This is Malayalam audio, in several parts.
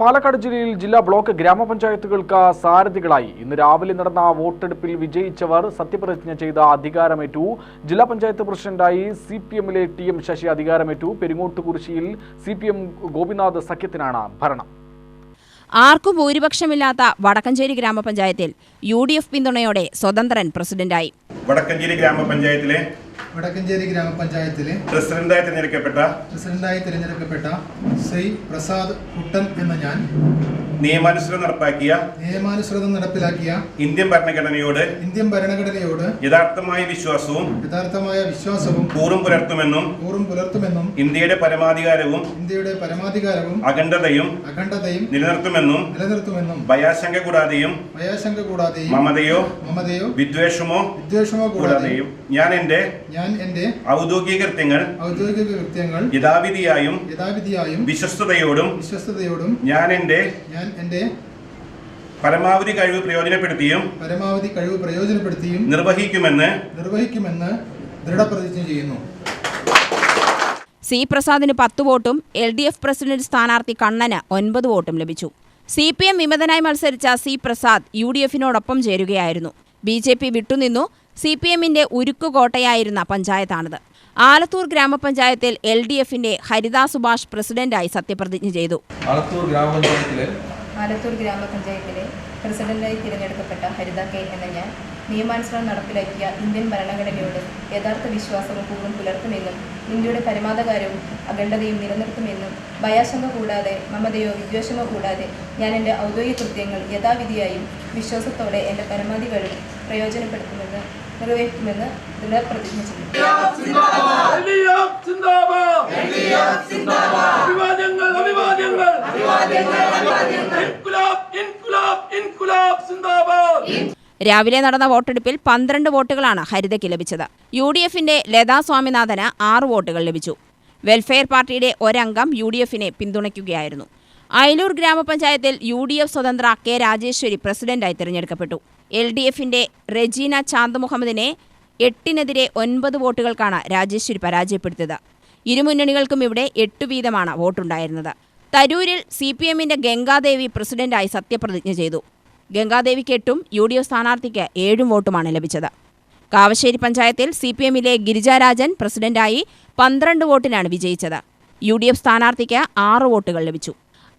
പാലക്കാട് ജില്ലയിൽ ജില്ലാ ബ്ലോക്ക് ഗ്രാമപഞ്ചായത്തുകൾക്ക് സാരഥികളായി ഇന്ന് രാവിലെ നടന്ന വോട്ടെടുപ്പിൽ വിജയിച്ചവർ സത്യപ്രതിജ്ഞ ചെയ്ത അധികാരമേറ്റു. ജില്ലാ പഞ്ചായത്ത് പ്രസിഡന്റായി CPM-ലെ TM ശശി അധികാരമേറ്റു. പെരിങ്ങോട്ടുകുരിശിയിൽ CPM ഗോപിനാഥ് സഖ്യത്തിനാണ് ഭരണം. ആർക്കും ഭൂരിപക്ഷമില്ലാത്ത വടക്കഞ്ചേരി ഗ്രാമപഞ്ചായത്തിൽ UDF പിന്തുണയോടെ സ്വതന്ത്രൻ പ്രസിഡന്റായി. വടക്കഞ്ചേരി ഗ്രാമപഞ്ചായത്തിലെ പ്രസിഡന്റായി തിരഞ്ഞെടുക്കപ്പെട്ട ശ്രീ പ്രസാദ് കുട്ടൻ എന്ന ഞാൻ നിയമാനുസൃതം നടപ്പിലാക്കിയ ഇന്ത്യൻ ഭരണഘടനയോട് യഥാർത്ഥമായ വിശ്വാസവും കൂറും പുലർത്തുമെന്നും ഇന്ത്യയുടെ പരമാധികാരവും അഖണ്ഡതയും നിലനിർത്തുമെന്നും ഭയാശങ്ക കൂടാതെയും മമതയോ വിദ്വേഷമോ കൂടാതെയും ഞാൻ എന്റെ ഔദ്യോഗിക കൃത്യങ്ങൾ യഥാവിധിയായും വിശ്വസ്തയോടും ഞാൻ എന്റെ പരമാവധി കഴിവ് പ്രയോജനപ്പെടുത്തിയും നിർവഹിക്കുമെന്ന് ദൃഢപ്രതിജ്ഞ ചെയ്യുന്നു. C. പ്രസാദിന് 10 വോട്ടും LDF പ്രസിഡന്റ് സ്ഥാനാർത്ഥി കണ്ണന് 9 വോട്ടും ലഭിച്ചു. CPM വിമതനായി മത്സരിച്ച C. പ്രസാദ് UDF-നോടൊപ്പം ചേരുകയായിരുന്നു. BJP വിട്ടുനിന്നു. CPM-ന്റെ ഉരുക്കുകോട്ടയായിരുന്ന പഞ്ചായത്താണിത്. ആലത്തൂർ ഗ്രാമപഞ്ചായത്തിൽ LDF-ന്റെ ഹരിത സുഭാഷ് പ്രസിഡന്റായി സത്യപ്രതിജ്ഞ ചെയ്തു. ആലത്തൂർ ഗ്രാമപഞ്ചായത്തിലെ പ്രസിഡന്റായി തിരഞ്ഞെടുക്കപ്പെട്ട ഹരിത K എന്ന ഞാൻ നിയമാനുസൃതം നടപ്പിലാക്കിയ ഇന്ത്യൻ ഭരണഘടനയോട് യഥാർത്ഥ വിശ്വാസവും കൂറും പുലർത്തുമെന്നും ഇന്ത്യയുടെ പരമാധികാരവും അഖണ്ഡതയും നിലനിർത്തുമെന്നും ഭയാശങ്ക കൂടാതെ മമതയോ വിദ്വേഷമോ കൂടാതെ ഞാൻ എൻ്റെ ഔദ്യോഗിക കൃത്യങ്ങൾ യഥാവിധിയായും വിശ്വാസത്തോടെ എൻ്റെ പരമാവധി കഴിവ് പ്രയോജനപ്പെടുത്തുമെന്ന് നിർവഹിക്കുമെന്ന് ദൃഢപ്രതിജ്ഞ ചെയ്തു. രാവിലെ നടന്ന വോട്ടെടുപ്പിൽ 12 വോട്ടുകളാണ് ഹരിതയ്ക്ക് ലഭിച്ചത്. UDF-ന്റെ ലതാ സ്വാമിനാഥന് 6 വോട്ടുകൾ ലഭിച്ചു. വെൽഫെയർ പാർട്ടിയുടെ ഒരംഗം UDF-നെ പിന്തുണയ്ക്കുകയായിരുന്നു. അയലൂർ ഗ്രാമപഞ്ചായത്തിൽ UDF സ്വതന്ത്ര K. രാജേശ്വരി പ്രസിഡന്റായി തിരഞ്ഞെടുക്കപ്പെട്ടു. LDF-ന്റെ റെജീന ചാന്ത് മുഹമ്മദിനെ 8-നെതിരെ 9 വോട്ടുകൾക്കാണ് രാജേശ്വരി പരാജയപ്പെടുത്തിയത്. ഇരുമുന്നണികൾക്കും ഇവിടെ 8 വീതമാണ് വോട്ടുണ്ടായിരുന്നത്. തരൂരിൽ CPM-ന്റെ ഗംഗാദേവി പ്രസിഡന്റായി സത്യപ്രതിജ്ഞ ചെയ്തു. ഗംഗാദേവിക്ക് 8ഉം UDF സ്ഥാനാർത്ഥിക്ക് 7 വോട്ടുമാണ് ലഭിച്ചത്. കാവശ്ശേരി പഞ്ചായത്തിൽ CPM-ലെ ഗിരിജാരാജൻ പ്രസിഡന്റായി 12 വോട്ടിനാണ് വിജയിച്ചത്. UDF സ്ഥാനാർത്ഥിക്ക് 6 വോട്ടുകൾ ലഭിച്ചു.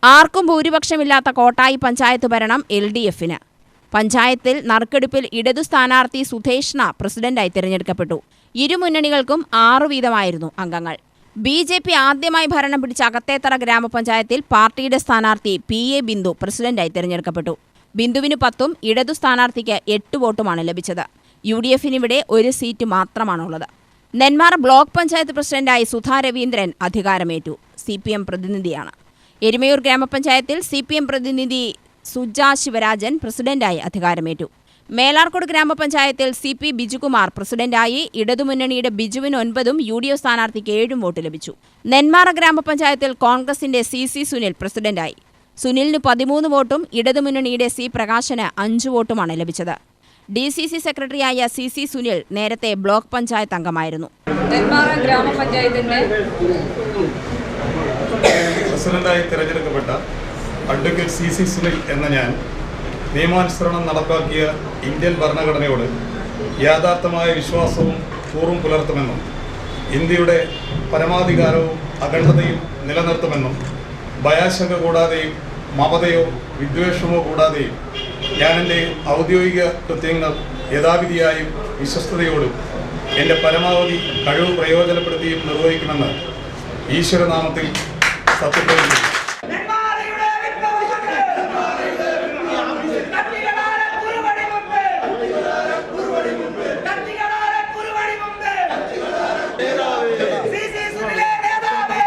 ആർക്കും ഭൂരിപക്ഷമില്ലാത്ത കോട്ടായി പഞ്ചായത്ത് ഭരണം LDF-ന്. പഞ്ചായത്തിൽ നറുക്കെടുപ്പിൽ ഇടതു സ്ഥാനാർത്ഥി സുധേഷ്ണ പ്രസിഡന്റായി തിരഞ്ഞെടുക്കപ്പെട്ടു. ഇരുമുന്നണികൾക്കും 6 വീതമായിരുന്നു അംഗങ്ങൾ. BJP ആദ്യമായി ഭരണം പിടിച്ച അകത്തേത്തറ ഗ്രാമപഞ്ചായത്തിൽ പാർട്ടിയുടെ സ്ഥാനാർത്ഥി PA ബിന്ദു പ്രസിഡന്റായി തിരഞ്ഞെടുക്കപ്പെട്ടു. ബിന്ദുവിന് 10ഉം ഇടതു സ്ഥാനാർത്ഥിക്ക് 8 വോട്ടുമാണ് ലഭിച്ചത്. UDF-നിവിടെ 1 സീറ്റ് മാത്രമാണുള്ളത്. നെന്മാറ ബ്ലോക്ക് പഞ്ചായത്ത് പ്രസിഡന്റായി സുധാ രവീന്ദ്രൻ അധികാരമേറ്റു. CPM പ്രതിനിധിയാണ്. എരുമയൂർ ഗ്രാമപഞ്ചായത്തിൽ CPM പ്രതിനിധി സുജ ശിവരാജൻ പ്രസിഡന്റായി അധികാരമേറ്റു. മേലാർക്കോട് ഗ്രാമപഞ്ചായത്തിൽ CP ബിജുകുമാർ പ്രസിഡന്റായി. ഇടതുമുന്നണിയുടെ ബിജുവിന് 9ഉം UDF സ്ഥാനാർത്ഥിക്ക് 7 വോട്ട് ലഭിച്ചു. നെന്മാറ ഗ്രാമപഞ്ചായത്തിൽ കോൺഗ്രസിന്റെ CC സുനിൽ പ്രസിഡന്റായി. സുനിലിന് 13 വോട്ടും ഇടതുമുന്നണിയുടെ C. പ്രകാശന് 5 വോട്ടുമാണ് ലഭിച്ചത്. DCC സെക്രട്ടറിയായ CC സുനിൽ നേരത്തെ ബ്ലോക്ക് പഞ്ചായത്ത് അംഗമായിരുന്നു. നെന്മാറ ഗ്രാമപഞ്ചായത്തിന്റെ പ്രസിഡന്റായി തിരഞ്ഞെടുക്കപ്പെട്ട അഡ്വക്കേറ്റ് CC സുനിൽ എന്ന ഞാൻ നിയമാനുസരണം നടപ്പാക്കിയ ഇന്ത്യൻ ഭരണഘടനയോട് യാഥാർത്ഥമായ വിശ്വാസവും കൂറും പുലർത്തുമെന്നും ഇന്ത്യയുടെ പരമാധികാരവും അഖണ്ഡതയും നിലനിർത്തുമെന്നും ഭയാശങ്ക കൂടാതെയും മമതയോ വിദ്വേഷമോ കൂടാതെയും ഞാൻ എൻ്റെ ഔദ്യോഗിക കൃത്യങ്ങൾ യഥാവിധിയായും വിശ്വസ്തയോടും എൻ്റെ പരമാവധി കഴിവ് പ്രയോജനപ്പെടുത്തിയും നിർവഹിക്കുമെന്ന് ഈശ്വരനാമത്തിൽ സത്യപ്രതിജ്ഞ ചെയ്തു. CC സുനിലെ നേതാവേ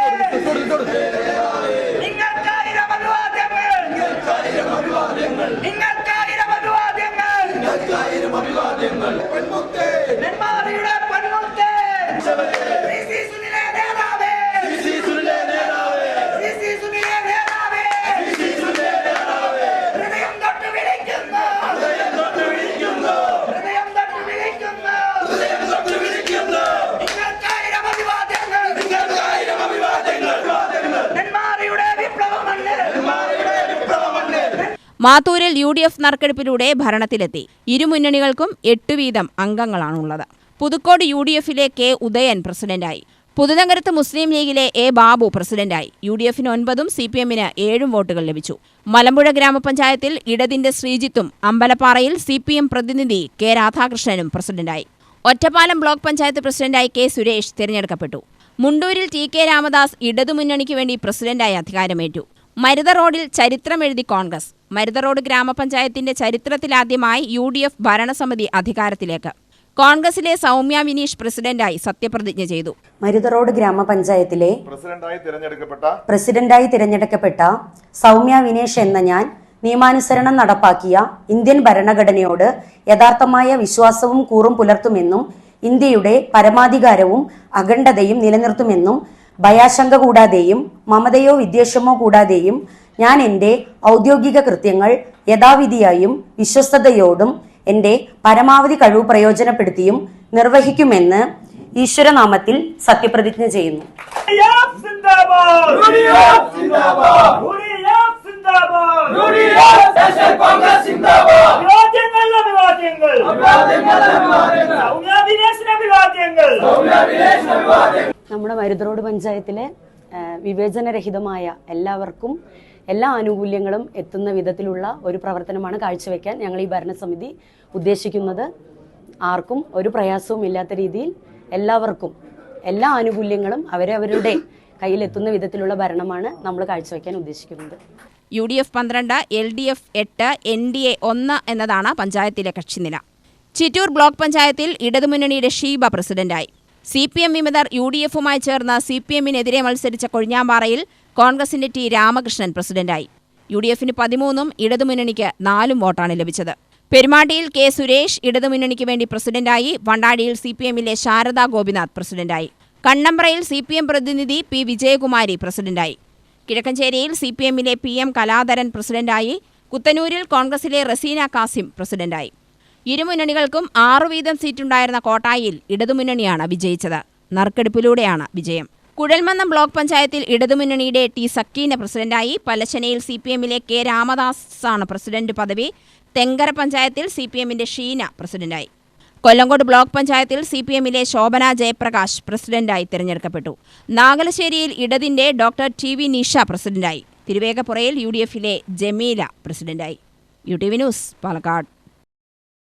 മാത്തൂരിൽ UDF നറുക്കെടുപ്പിലൂടെ ഭരണത്തിലെത്തി. ഇരുമുന്നണികൾക്കും 8 വീതം അംഗങ്ങളാണുള്ളത്. പുതുക്കോട് UDFിലെ K. ഉദയൻ പ്രസിഡന്റായി. പുതുനഗരത്ത് മുസ്ലിം ലീഗിലെ A. ബാബു പ്രസിഡന്റായി. UDFിന് 9ഉം CPMന് 7 വോട്ടുകൾ ലഭിച്ചു. മലമ്പുഴ ഗ്രാമപഞ്ചായത്തിൽ ഇടതിന്റെ ശ്രീജിത്തും അമ്പലപ്പാറയിൽ CPM പ്രതിനിധി K. രാധാകൃഷ്ണനും പ്രസിഡന്റായി. ഒറ്റപ്പാലം ബ്ലോക്ക് പഞ്ചായത്ത് പ്രസിഡന്റായി K. സുരേഷ് തിരഞ്ഞെടുക്കപ്പെട്ടു. മുണ്ടൂരിൽ TK രാമദാസ് ഇടതുമുന്നണിക്ക് വേണ്ടി പ്രസിഡന്റായി അധികാരമേറ്റു. മരുത റോഡിൽ ചരിത്രമെഴുതി കോൺഗ്രസ്. മരുത റോഡ് ഗ്രാമപഞ്ചായത്തിന്റെ ചരിത്രത്തിലാദ്യമായി UDF ഭരണസമിതി അധികാരത്തിലേക്ക്. കോൺഗ്രസിലെ സൗമ്യ വിനീഷ് പ്രസിഡന്റായി സത്യപ്രതിജ്ഞ ചെയ്തു. മരുത റോഡ് ഗ്രാമപഞ്ചായത്തിലെ പ്രസിഡന്റായി തിരഞ്ഞെടുക്കപ്പെട്ട സൗമ്യ വിനീഷ് എന്ന ഞാൻ നിയമാനുസരണം നടപ്പാക്കിയ ഇന്ത്യൻ ഭരണഘടനയോട് യഥാർത്ഥമായ വിശ്വാസവും കൂറും പുലർത്തുമെന്നും ഇന്ത്യയുടെ പരമാധികാരവും അഖണ്ഡതയും നിലനിർത്തുമെന്നും ഭയാശങ്ക കൂടാതെയും മമതയോ വിദ്വേഷമോ കൂടാതെയും ഞാൻ എൻ്റെ ഔദ്യോഗിക കൃത്യങ്ങൾ യഥാവിധിയായും വിശ്വസ്തയോടും എൻ്റെ പരമാവധി കഴിവ് പ്രയോജനപ്പെടുത്തിയും നിർവഹിക്കുമെന്ന് ഈശ്വരനാമത്തിൽ സത്യപ്രതിജ്ഞ ചെയ്യുന്നു. നമ്മുടെ മരുത റോഡ് പഞ്ചായത്തിലെ വിവേചനരഹിതമായ എല്ലാവർക്കും എല്ലാ ആനുകൂല്യങ്ങളും എത്തുന്ന വിധത്തിലുള്ള ഒരു പ്രവർത്തനമാണ് കാഴ്ചവെക്കാൻ ഞങ്ങൾ ഈ ഭരണസമിതി ഉദ്ദേശിക്കുന്നത്. ആർക്കും ഒരു പ്രയാസവും ഇല്ലാത്ത രീതിയിൽ എല്ലാവർക്കും എല്ലാ ആനുകൂല്യങ്ങളും അവരവരുടെ കയ്യിലെത്തുന്ന വിധത്തിലുള്ള ഭരണമാണ് നമ്മൾ കാഴ്ചവെക്കാൻ ഉദ്ദേശിക്കുന്നത്. UDF 12, LDF 8, NDA 1 എന്നതാണ് പഞ്ചായത്തിലെ കക്ഷിനില. ചിറ്റൂർ ബ്ലോക്ക് പഞ്ചായത്തിൽ ഇടതുമുന്നണിയുടെ ഷീബ പ്രസിഡന്റായി. CPM വിമതർ UDFുമായി ചേർന്ന് CPMനെതിരെ മത്സരിച്ച കൊഴിഞ്ഞാമ്പാറയിൽ കോൺഗ്രസിന്റെ T. രാമകൃഷ്ണൻ പ്രസിഡന്റായി. UDFന് 13ഉം ഇടതുമുന്നണിക്ക് 4 വോട്ടാണ് ലഭിച്ചത്. പെരുമാട്ടിയിൽ K. സുരേഷ് ഇടതുമുന്നണിക്ക് വേണ്ടി പ്രസിഡന്റായി. വണ്ടാടിയിൽ CPMലെ ശാരദാ ഗോപിനാഥ് പ്രസിഡന്റായി. കണ്ണമ്പ്രയിൽ CPM പ്രതിനിധി P. വിജയകുമാരി പ്രസിഡന്റായി. കിഴക്കഞ്ചേരിയിൽ CPMലെ PM കലാധരൻ പ്രസിഡന്റായി. കുത്തനൂരിൽ കോൺഗ്രസിലെ റസീന കാസിം പ്രസിഡന്റായി. ഇരുമുന്നണികൾക്കും 6 വീതം സീറ്റുണ്ടായിരുന്ന കോട്ടായിൽ ഇടതുമുന്നണിയാണ് വിജയിച്ചത്. നറുക്കെടുപ്പിലൂടെയാണ് വിജയം. കുഴൽമന്നം ബ്ലോക്ക് പഞ്ചായത്തിൽ ഇടതുമുന്നണിയുടെ T. സക്കീന പ്രസിഡന്റായി. പലശനയിൽ CPMലെ K. രാമദാസാണ് പ്രസിഡന്റ് പദവി. തെങ്കര പഞ്ചായത്തിൽ CPMന്റെ ഷീന പ്രസിഡന്റായി. കൊല്ലങ്കോട് ബ്ലോക്ക് പഞ്ചായത്തിൽ CPMലെ ശോഭന ജയപ്രകാശ് പ്രസിഡന്റായി തിരഞ്ഞെടുക്കപ്പെട്ടു. നാഗലശ്ശേരിയിൽ ഇടതിന്റെ ഡോക്ടർ TV നിഷ പ്രസിഡന്റായി. തിരുവേഗപ്പുറയിൽ UDFിലെ ജമീല പ്രസിഡന്റായി. UTV news, Palakkad.